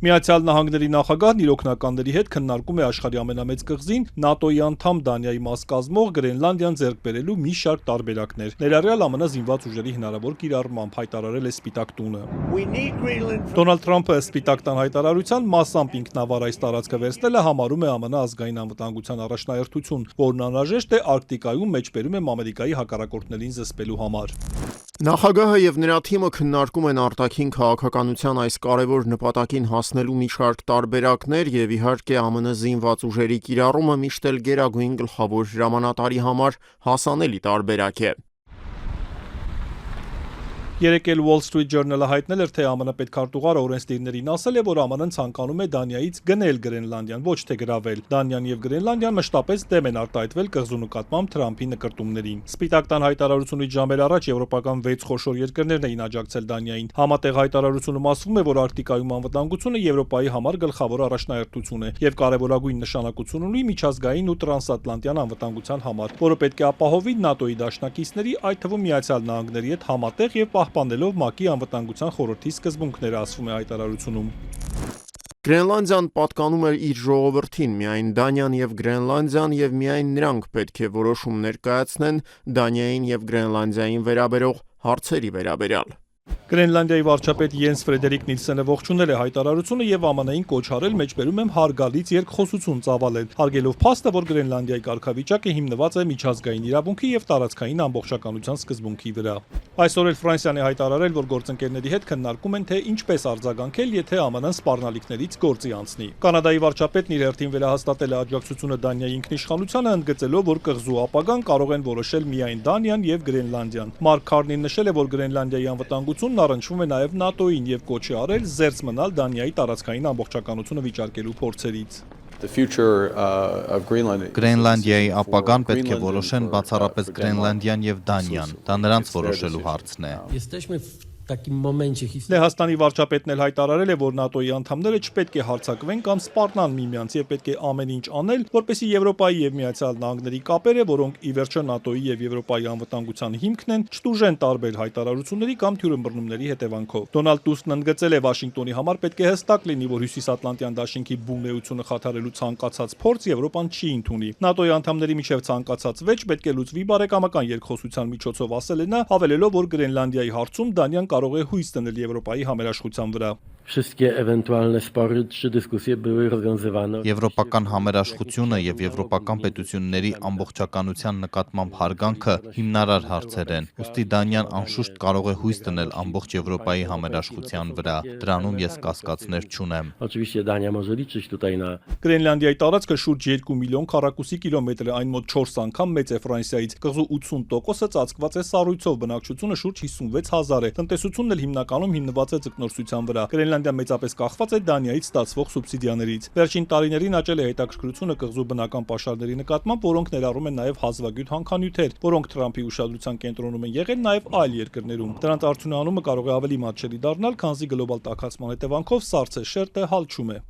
Միացյալ Նահանգների նախագահն իր օգնականների հետ քննարկում է աշխարհի ամենամեծ կղզին ՆԱՏՕ-ի անդամ Դանիայի մաս կազմող Գրենլանդիան ձեռք բերելու մի շարք տարբերակներ, ներառյալ ԱՄՆ զինված ուժերի հնարավոր կիրառմամբ, հայտարարել է Սպիտակ տունը։ Դոնալդ Թրամփը Սպիտակ տան հայտարարության մասամբ ինքնավար այս տարածքը վերցնելը համարում է ԱՄՆ ազգային անվտանգության առաջնահերթություն, որն անհրաժեշտ է Արկտիկայում մեջբերում եմ Ամերիկայի հակառակորդներին զսպելու համար։ Նախագահը եւ նրա թիմը քննարկում են արտաքին քաղաքականության այս կարևոր նպատակին հասնելու մի շարք տարբերակներ եւ իհարկե ԱՄՆ զինված ուժերի կիրառումը միշտ էլ գերագույն գլխավոր հրամանատարի համար հասանելի տարբերակ է։ Երեկ էլ Wall Street Journal-ը հայտնել էր, թե ԱՄՆ պետքարտուղարը օրենսդիրներին ասել է, որ ԱՄՆ-ն ցանկանում է Դանիայից գնել Գրենլանդիան, ոչ թե գրավել։ Դանիան եւ Գրենլանդիան մշտապես դեմ են արտահայտվել կղզու նկատմամբ Թրամփի նկրտումներին։ Սպիտակ տան հայտարարությունից ժամեր առաջ եվրոպական 6 խոշոր երկրներն էին աջակցել Դանիային։ Համատեղ հայտարարությունում ասվում է, որ Արկտիկայում անվտանգությունը Եվրոպայի համար գլխավոր առաջնահերթություն է եւ կարեւորագույն նշանակություն ունի միջազգային ու տրանսատլանտյան անվտանգության համար, որը պետք է ապահովի ՆԱՏՕ-ի դաշնակիցների, այդ թվում Միացյալ Նահանգների հետ համատեղ եւ պահպանելով ՄԱԿ-ի անվտանգության խորհրդի սկզբունքները, ասվում է հայտարարությունում։ Գրենլանդիան պատկանում էր իր ժողովրդին, միայն Դանիան եւ Գրենլանդիան եւ միայն նրանք պետք է որոշումներ կայացնեն Դանիային եւ Գրենլանդիային վերաբերող հարցերի վերաբերյալ։ Գրենլանդիայի վարչապետ Յենս Ֆրեդերիկ Նիլսենը ողջունել է հայտարարությունը եւ ԱՄՆ-ին կոչ արել մեջբերում եմ հարգալից երկխոսություն ծավալել, հարգելով փաստը, որ Գրենլանդիայի կարգավիճակը հիմնված է միջազգային իրավունքի եւ տարածքային ամբողջականության սկզբունքի վրա։ Այսօր էլ Ֆրանսիան է հայտարարել, որ գործընկերների հետ քննարկում են, թե ինչպես արձագանքել, եթե ԱՄՆ-ն սպառնալիքներից գործի անցնի։ Կանադայի վարչապետն իր հերթին վերահաստատել է աջակցությունը Դանիայի ինքնիշխանությանը, ընդգծելով, որ կղզու ապագան կարող են որոշել միայն Դանիան եւ Գրենլանդիան։ Մարկ Քարնին նշել է, որ Գրենլանդիայի անվտանգությունն առնչվում է նաև ՆԱՏՕ-ին եւ կոչ է արել զերծ մնալ Դանիայի տարածքային ամբողջականությունը վիճարկելու փորձերից։ Գրենլանդիայի ապագան պետք է որոշեն բացառապես Գրենլանդիան եւ Դանիան։ Դա նրանց որոշելու հարցն է։ Լեհաստանի վարչապետն էլ հայտարարել է, որ ՆԱՏՕ-ի անդամները չպետք է հարձակվեն կամ սպառնան միմյանց եւ պետք է ամեն ինչ անել, որպեսզի Եվրոպայի եւ Միացյալ Նահանգների կապերը, որոնք ի վերջո ՆԱՏՕ-ի եւ Եվրոպայի անվտանգության հիմքն են, չտուժեն տարբեր հայտարարությունների կամ թյուրըմբռնումների հետևանքով։ Դոնալդ Տուսկն ընդգծել է, Վաշինգտոնի համար պետք է հստակ լինի, որ Հյուսիսատլանտյան դաշինքի բուգնեությունը խաթարելու ցանկացած փորձ Եվրոպան չի ընդունի։ ՆԱՏՕ-ի անդամների միջև ցանկացած վեճ պետք է լուծվի բարեկամական երկխոսության միջոցով, ասել է նա, հավելելով, որ Գրենլանդիայի հարցում Դանիան կարող է հույս դնել Եվրոպայի համերաշխության վրա։ Եվրոպական համերաշխությունը եւ եվրոպական պետությունների ամբողջականության նկատմամբ հարգանքը հիմնարար հարցեր են։ Ուստի Դանիան անշուշտ կարող է հույս դնել ամբողջ Եվրոպայի համերաշխության վրա։ Դրանում ես կասկածներ չունեմ։ Գրենլանդիայի տարածքը շուրջ 2 միլիոն քառակուսի կիլոմետր է, այն մոտ 4 անգամ մեծ է Ֆրանսիայից։ Կղզու 80%-ը ծածկված է սառույցով, բնակչությունը շուրջ 56,000 է։ Տնտեսությունն էլ հիմնականում հիմնված է ձկնորսության վրա։ Գրենլանդիան մեծապես կախված է Դանիայից ստացվող սուբսիդիաներից։ Վերջին տարիներին աճել է հետաքրքրությունը կղզու բնական պաշարների նկատմամբ, որոնք ներառում են նաև հազվագյուտ հանքանյութեր, որոնք Թրամփի ուշադրության կենտրոնում են եղել նաև այլ երկրներում։ Դրանց արդյունահանումը կարող է ավելի մատչելի դառնալ, քանզի գլոբալ տաքացման հետևանքով սառցե շերտը հալչում է։